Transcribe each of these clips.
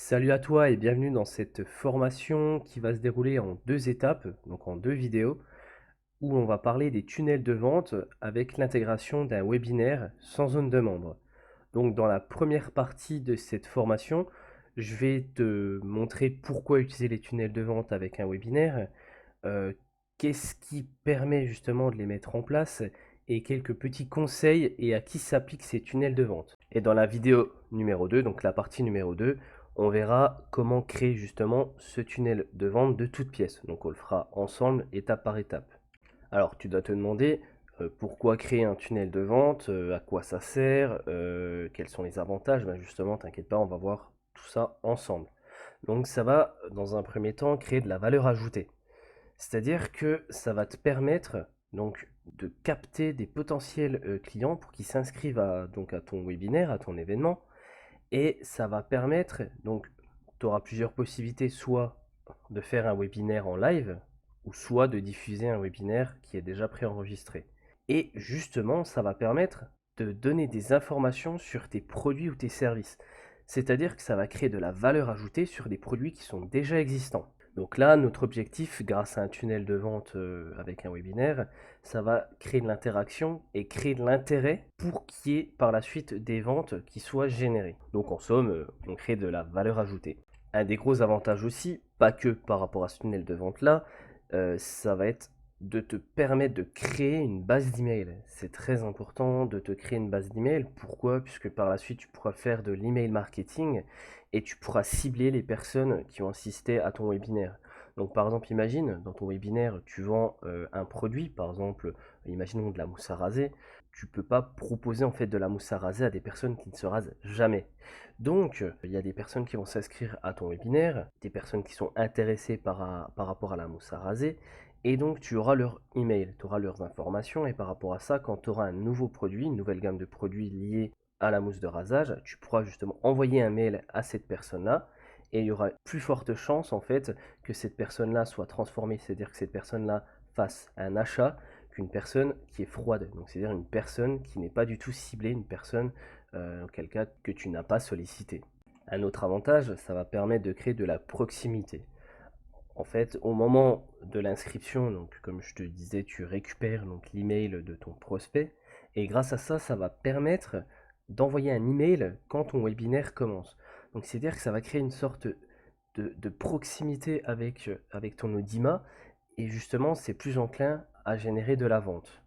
Salut à toi et bienvenue dans cette formation qui va se dérouler en deux étapes, donc en deux vidéos, où on va parler des tunnels de vente avec l'intégration d'un webinaire sans zone de membre. Donc dans la première partie de cette formation, je vais te montrer pourquoi utiliser les tunnels de vente avec un webinaire, euh, qu'est-ce qui permet justement de les mettre en place et quelques petits conseils et à qui s'appliquent ces tunnels de vente. Et dans la vidéo numéro 2, donc la partie numéro 2, on verra comment créer justement ce tunnel de vente de toutes pièces. Donc on le fera ensemble étape par étape. Alors tu dois te demander pourquoi créer un tunnel de vente, à quoi ça sert, quels sont les avantages. Ben justement, t'inquiète pas, on va voir tout ça ensemble. Donc ça va dans un premier temps créer de la valeur ajoutée. C'est-à-dire que ça va te permettre donc de capter des potentiels clients pour qu'ils s'inscrivent à ton webinaire, à ton événement. Et ça va permettre, donc tu auras plusieurs possibilités, soit de faire un webinaire en live, ou soit de diffuser un webinaire qui est déjà préenregistré. Et justement, ça va permettre de donner des informations sur tes produits ou tes services. C'est-à-dire que ça va créer de la valeur ajoutée sur des produits qui sont déjà existants. Donc là, notre objectif, grâce à un tunnel de vente avec un webinaire, ça va créer de l'interaction et créer de l'intérêt pour qu'il y ait par la suite des ventes qui soient générées. Donc en somme, on crée de la valeur ajoutée. Un des gros avantages aussi, pas que par rapport à ce tunnel de vente là, ça va être de te permettre de créer une base d'email. C'est très important de te créer une base d'email. Pourquoi? Puisque par la suite, tu pourras faire de l'email marketing et tu pourras cibler les personnes qui ont assisté à ton webinaire. Donc par exemple, imagine, dans ton webinaire, tu vends un produit, par exemple, imaginons de la mousse à raser. Tu peux pas proposer en fait de la mousse à raser à des personnes qui ne se rasent jamais. Donc, il y a des personnes qui vont s'inscrire à ton webinaire, des personnes qui sont intéressées par rapport à la mousse à raser, et donc tu auras leur email, tu auras leurs informations, et par rapport à ça, quand tu auras un nouveau produit, une nouvelle gamme de produits liés à la mousse de rasage, tu pourras justement envoyer un mail à cette personne-là, et il y aura plus forte chance en fait que cette personne-là soit transformée, c'est-à-dire que cette personne-là fasse un achat qu'une personne qui est froide, donc c'est-à-dire une personne qui n'est pas du tout ciblée, une personne auquel cas que tu n'as pas sollicité. Un autre avantage, ça va permettre de créer de la proximité. En fait, au moment de l'inscription, donc comme je te disais, tu récupères donc l'email de ton prospect et grâce à ça, ça va permettre d'envoyer un email quand ton webinaire commence. Donc c'est-à-dire que ça va créer une sorte de proximité avec ton Audima et justement, c'est plus enclin à générer de la vente.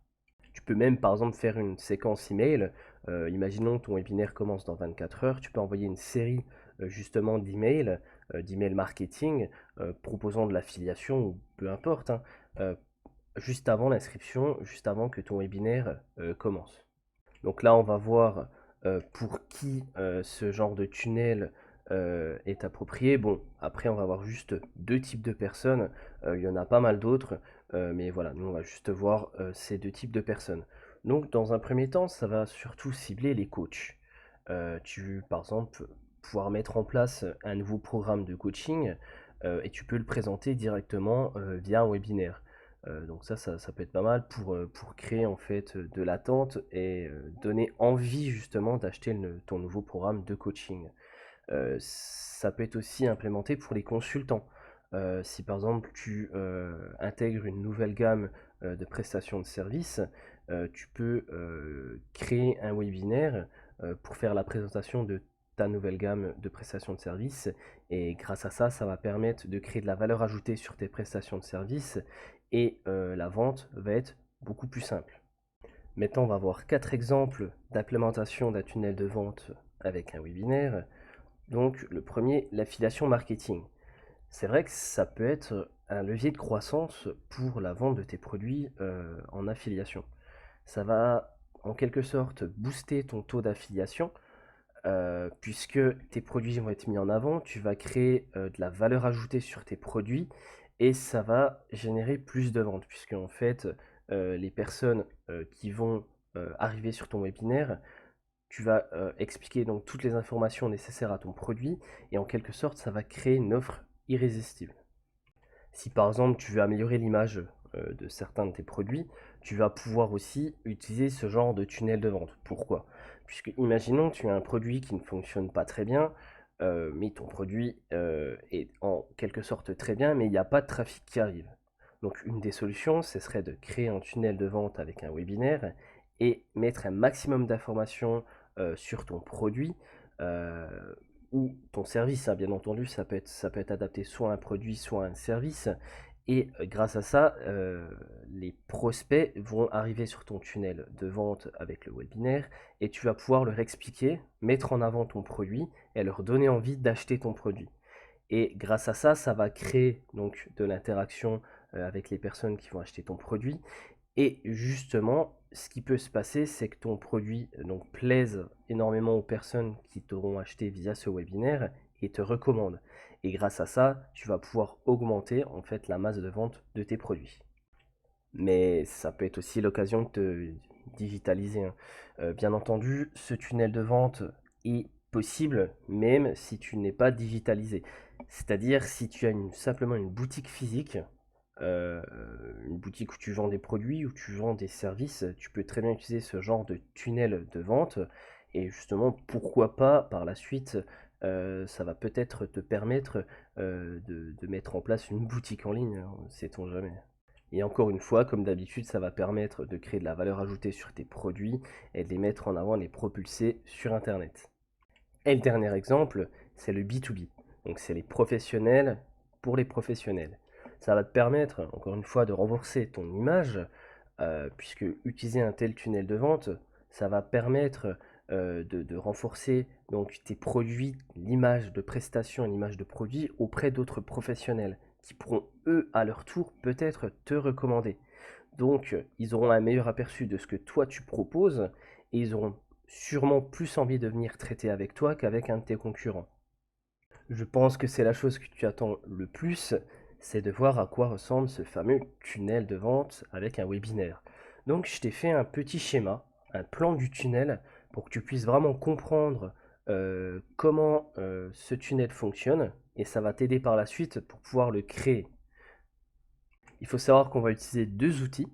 Tu peux même par exemple faire une séquence email. Imaginons ton webinaire commence dans 24 heures. Tu peux envoyer une série justement d'emails marketing proposant de l'affiliation ou peu importe, hein, euh, juste avant l'inscription, juste avant que ton webinaire commence. Donc là, on va voir pour qui ce genre de tunnel est approprié. Bon, après, on va voir juste deux types de personnes. Il y en a pas mal d'autres, mais voilà, nous, on va juste voir ces deux types de personnes. Donc, dans un premier temps, ça va surtout cibler les coachs. Tu, par exemple, pouvoir mettre en place un nouveau programme de coaching et tu peux le présenter directement via un webinaire. Donc ça peut être pas mal pour créer en fait de l'attente et donner envie justement d'acheter ton nouveau programme de coaching. Ça peut être aussi implémenté pour les consultants. Si par exemple tu intègres une nouvelle gamme de prestations de services, tu peux créer un webinaire pour faire la présentation de ta nouvelle gamme de prestations de services et grâce à ça, ça va permettre de créer de la valeur ajoutée sur tes prestations de services et la vente va être beaucoup plus simple. Maintenant, on va voir 4 exemples d'implémentation d'un tunnel de vente avec un webinaire. Donc, le premier, l'affiliation marketing. C'est vrai que ça peut être un levier de croissance pour la vente de tes produits en affiliation. Ça va en quelque sorte booster ton taux d'affiliation puisque tes produits vont être mis en avant, tu vas créer de la valeur ajoutée sur tes produits et ça va générer plus de ventes puisque en fait les personnes qui vont arriver sur ton webinaire, tu vas expliquer donc toutes les informations nécessaires à ton produit et en quelque sorte ça va créer une offre irrésistible. Si par exemple tu veux améliorer l'image de certains de tes produits, tu vas pouvoir aussi utiliser ce genre de tunnel de vente. Pourquoi? Puisque imaginons que tu as un produit qui ne fonctionne pas très bien, mais ton produit est en quelque sorte très bien, mais il n'y a pas de trafic qui arrive. Donc une des solutions, ce serait de créer un tunnel de vente avec un webinaire et mettre un maximum d'informations sur ton produit euh, ou ton service, hein, bien entendu, ça peut être adapté soit à un produit, soit à un service. Et grâce à ça, les prospects vont arriver sur ton tunnel de vente avec le webinaire et tu vas pouvoir leur expliquer, mettre en avant ton produit et leur donner envie d'acheter ton produit. Et grâce à ça, ça va créer donc de l'interaction avec les personnes qui vont acheter ton produit. Et justement, ce qui peut se passer, c'est que ton produit donc plaise énormément aux personnes qui t'auront acheté via ce webinaire et te recommandent. Et grâce à ça, tu vas pouvoir augmenter en fait la masse de vente de tes produits. Mais ça peut être aussi l'occasion de te digitaliser, hein. Bien entendu, ce tunnel de vente est possible même si tu n'es pas digitalisé. C'est-à-dire si tu as simplement une boutique physique, euh, une boutique où tu vends des produits, où tu vends des services, tu peux très bien utiliser ce genre de tunnel de vente. Et justement, pourquoi pas par la suite, ça va peut-être te permettre de mettre en place une boutique en ligne, hein, sait-on jamais. Et encore une fois, comme d'habitude, ça va permettre de créer de la valeur ajoutée sur tes produits et de les mettre en avant, de les propulser sur Internet. Et le dernier exemple, c'est le B2B. Donc c'est les professionnels pour les professionnels. Ça va te permettre, encore une fois, de renforcer ton image, puisque utiliser un tel tunnel de vente, ça va permettre de renforcer donc tes produits, l'image de prestation et l'image de produit auprès d'autres professionnels qui pourront, eux, à leur tour, peut-être te recommander. Donc, ils auront un meilleur aperçu de ce que toi tu proposes et ils auront sûrement plus envie de venir traiter avec toi qu'avec un de tes concurrents. Je pense que c'est la chose que tu attends le plus, c'est de voir à quoi ressemble ce fameux tunnel de vente avec un webinaire. Donc, je t'ai fait un petit schéma, un plan du tunnel pour que tu puisses vraiment comprendre comment ce tunnel fonctionne et ça va t'aider par la suite pour pouvoir le créer. Il faut savoir qu'on va utiliser deux outils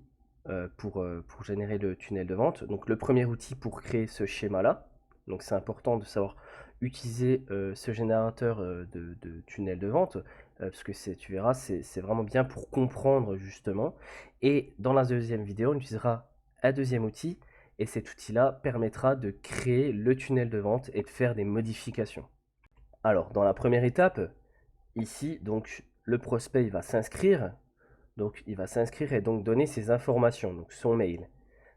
pour générer le tunnel de vente. Donc le premier outil pour créer ce schéma-là. Donc c'est important de savoir utiliser ce générateur de tunnel de vente, parce que tu verras, c'est vraiment bien pour comprendre justement. Et dans la deuxième vidéo, on utilisera un deuxième outil, et cet outil-là permettra de créer le tunnel de vente et de faire des modifications. Alors, dans la première étape, ici, donc le prospect il va s'inscrire. Donc il va s'inscrire et donc donner ses informations, donc son mail.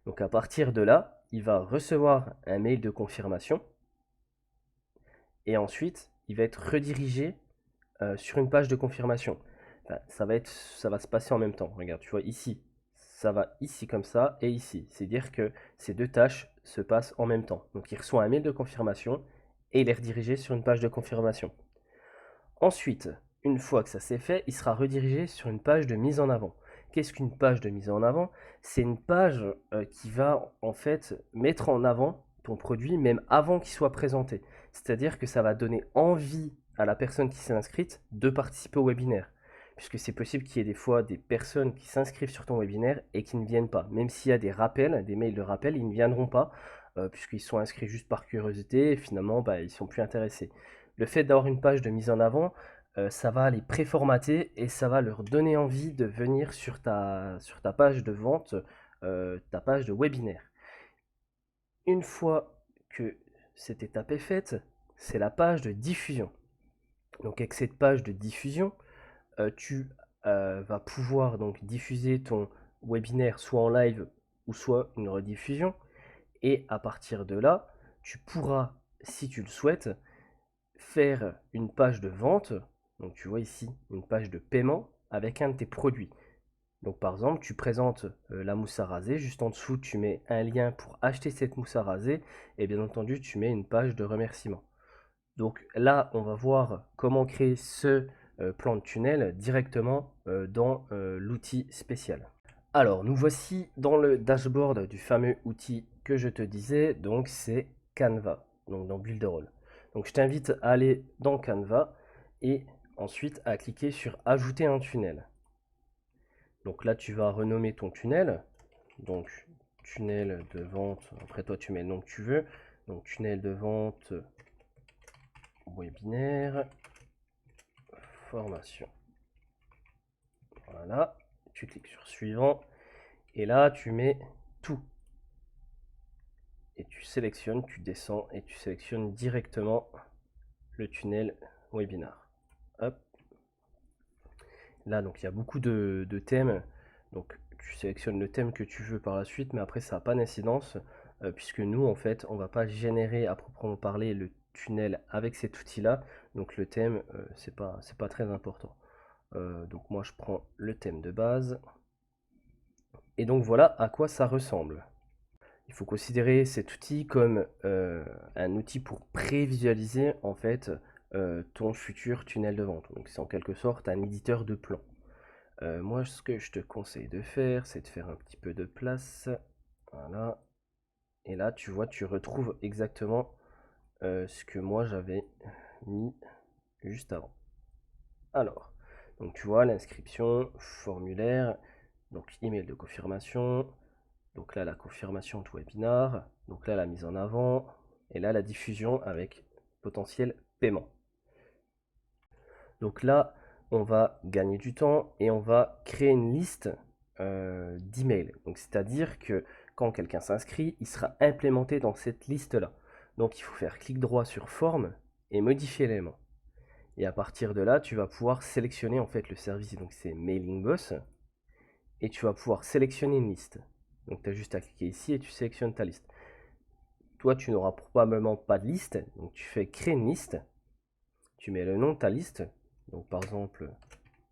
Donc à partir de là, il va recevoir un mail de confirmation et ensuite il va être redirigé sur une page de confirmation. Enfin, ça va se passer en même temps. Regarde, tu vois ici, ça va ici comme ça et ici. C'est-à-dire que ces deux tâches se passent en même temps. Donc il reçoit un mail de confirmation et il est redirigé sur une page de confirmation. Ensuite, une fois que ça c'est fait, il sera redirigé sur une page de mise en avant. Qu'est-ce qu'une page de mise en avant? C'est une page qui va en fait mettre en avant ton produit même avant qu'il soit présenté. C'est-à-dire que ça va donner envie à la personne qui s'est inscrite de participer au webinaire. Puisque c'est possible qu'il y ait des fois des personnes qui s'inscrivent sur ton webinaire et qui ne viennent pas. Même s'il y a des rappels, des mails de rappel, ils ne viendront pas puisqu'ils sont inscrits juste par curiosité et finalement ils ne sont plus intéressés. Le fait d'avoir une page de mise en avant, ça va les préformater et ça va leur donner envie de venir sur ta page de vente, ta page de webinaire. Une fois que cette étape est faite, c'est la page de diffusion. Donc avec cette page de diffusion, tu vas pouvoir donc diffuser ton webinaire soit en live ou soit une rediffusion. Et à partir de là, tu pourras, si tu le souhaites, faire une page de vente. Donc tu vois ici une page de paiement avec un de tes produits. Donc par exemple, tu présentes la mousse à raser, juste en dessous tu mets un lien pour acheter cette mousse à raser et bien entendu tu mets une page de remerciement. Donc là, on va voir comment créer ce plan de tunnel directement dans l'outil spécial. Alors, nous voici dans le dashboard du fameux outil que je te disais, donc c'est Canva, donc dans Builderall. Donc je t'invite à aller dans Canva et ensuite à cliquer sur Ajouter un tunnel. Donc là, tu vas renommer ton tunnel, donc tunnel de vente, après toi tu mets le nom que tu veux, donc tunnel de vente webinaire, formation. Voilà, tu cliques sur suivant et là tu mets tout. Et tu sélectionnes, tu descends et tu sélectionnes directement le tunnel webinar. Hop. Là, donc il y a beaucoup de thèmes. Donc tu sélectionnes le thème que tu veux par la suite, mais après ça n'a pas d'incidence, puisque nous, en fait, on ne va pas générer à proprement parler le tunnel avec cet outil-là. Donc le thème, c'est pas très important. Donc moi, je prends le thème de base. Et donc voilà à quoi ça ressemble. Il faut considérer cet outil comme un outil pour prévisualiser en fait ton futur tunnel de vente. Donc c'est en quelque sorte un éditeur de plan. Moi, ce que je te conseille de faire, c'est de faire un petit peu de place. Voilà. Et là, tu vois, tu retrouves exactement ce que moi j'avais mis juste avant. Alors, donc tu vois l'inscription, formulaire, donc email de confirmation. Donc là, la confirmation de webinar. Donc là, la mise en avant. Et là, la diffusion avec potentiel paiement. Donc là, on va gagner du temps et on va créer une liste d'emails. Donc c'est-à-dire que quand quelqu'un s'inscrit, il sera implémenté dans cette liste-là. Donc il faut faire clic droit sur forme et modifier l'élément. Et à partir de là, tu vas pouvoir sélectionner en fait le service. Donc c'est Mailing Boss. Et tu vas pouvoir sélectionner une liste. Donc tu as juste à cliquer ici et tu sélectionnes ta liste. Toi, tu n'auras probablement pas de liste. Donc tu fais créer une liste. Tu mets le nom de ta liste. Donc par exemple,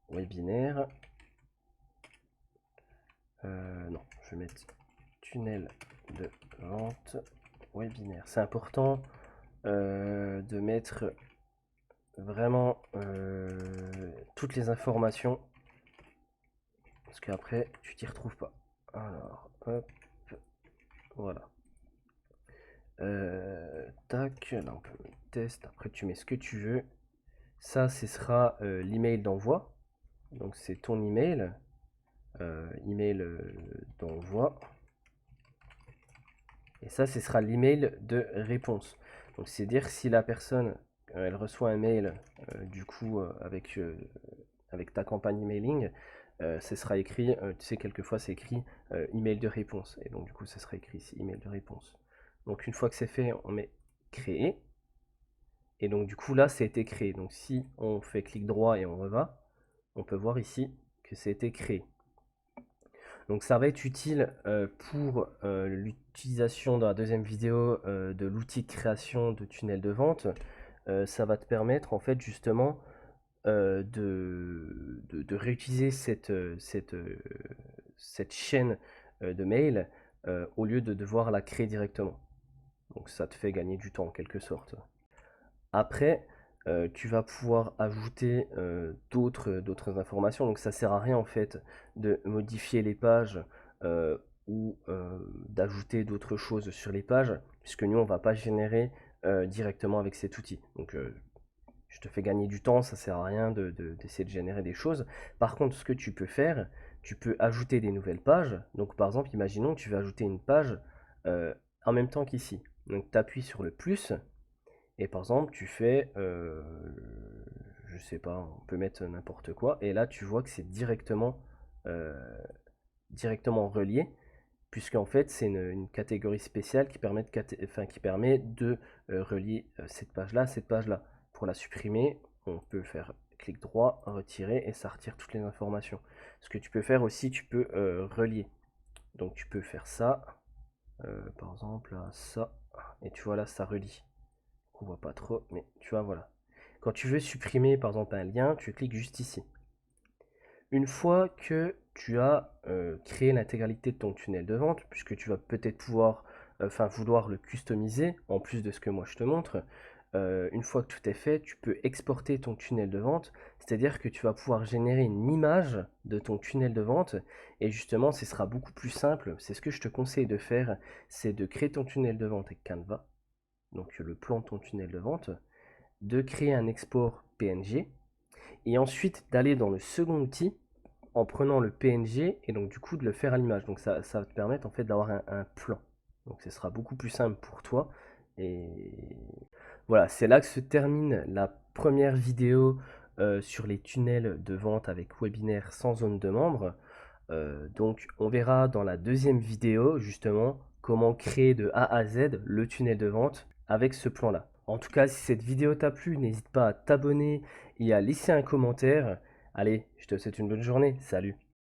webinaire. Non, je vais mettre tunnel de vente webinaire. C'est important de mettre vraiment toutes les informations parce qu'après tu t'y retrouves pas. Alors, hop, voilà. Tac, là on peut mettre test, après tu mets ce que tu veux. Ça, ce sera l'email d'envoi. Donc c'est ton email. Email d'envoi. Et ça, ce sera l'email de réponse. Donc c'est dire si la personne elle reçoit un mail du coup avec ta campagne emailing, ce sera écrit, tu sais quelquefois c'est écrit email de réponse. Et donc du coup ce sera écrit ici email de réponse. Donc une fois que c'est fait, on met créer. Et donc du coup là c'est été créé. Donc si on fait clic droit et on reva, on peut voir ici que c'est été créé. Donc ça va être utile pour l'utilisation dans la deuxième vidéo de l'outil de création de tunnel de vente. Ça va te permettre en fait justement de réutiliser cette chaîne de mail au lieu de devoir la créer directement. Donc ça te fait gagner du temps en quelque sorte. Après, tu vas pouvoir ajouter d'autres informations. Donc ça sert à rien en fait de modifier les pages ou d'ajouter d'autres choses sur les pages, puisque nous on va pas générer directement avec cet outil. Donc je te fais gagner du temps, ça sert à rien d'essayer de générer des choses. Par contre, ce que tu peux faire, tu peux ajouter des nouvelles pages. Donc par exemple, imaginons que tu veux ajouter une page en même temps qu'ici. Donc tu appuies sur le plus. Et par exemple, tu fais, je sais pas, on peut mettre n'importe quoi, et là tu vois que c'est directement relié, puisqu'en fait c'est une catégorie spéciale qui permet de relier cette page-là à cette page-là. Pour la supprimer, on peut faire clic droit, retirer, et ça retire toutes les informations. Ce que tu peux faire aussi, tu peux relier. Donc tu peux faire ça, par exemple, à ça, et tu vois là, ça relie. On voit pas trop, mais tu vois, voilà. Quand tu veux supprimer par exemple un lien, tu cliques juste ici. Une fois que tu as créé l'intégralité de ton tunnel de vente, puisque tu vas peut-être vouloir le customiser en plus de ce que moi je te montre, une fois que tout est fait, tu peux exporter ton tunnel de vente, c'est-à-dire que tu vas pouvoir générer une image de ton tunnel de vente et justement ce sera beaucoup plus simple. C'est ce que je te conseille de faire, c'est de créer ton tunnel de vente avec Canva, donc le plan de ton tunnel de vente, de créer un export PNG et ensuite d'aller dans le second outil en prenant le PNG et donc du coup de le faire à l'image. Donc ça va te permettre en fait d'avoir un plan. Donc ce sera beaucoup plus simple pour toi. Et Voilà, c'est là que se termine la première vidéo sur les tunnels de vente avec webinaire sans zone de membre. Donc on verra dans la deuxième vidéo justement comment créer de A à Z le tunnel de vente avec ce plan-là. En tout cas, si cette vidéo t'a plu, n'hésite pas à t'abonner et à laisser un commentaire. Allez, je te souhaite une bonne journée. Salut!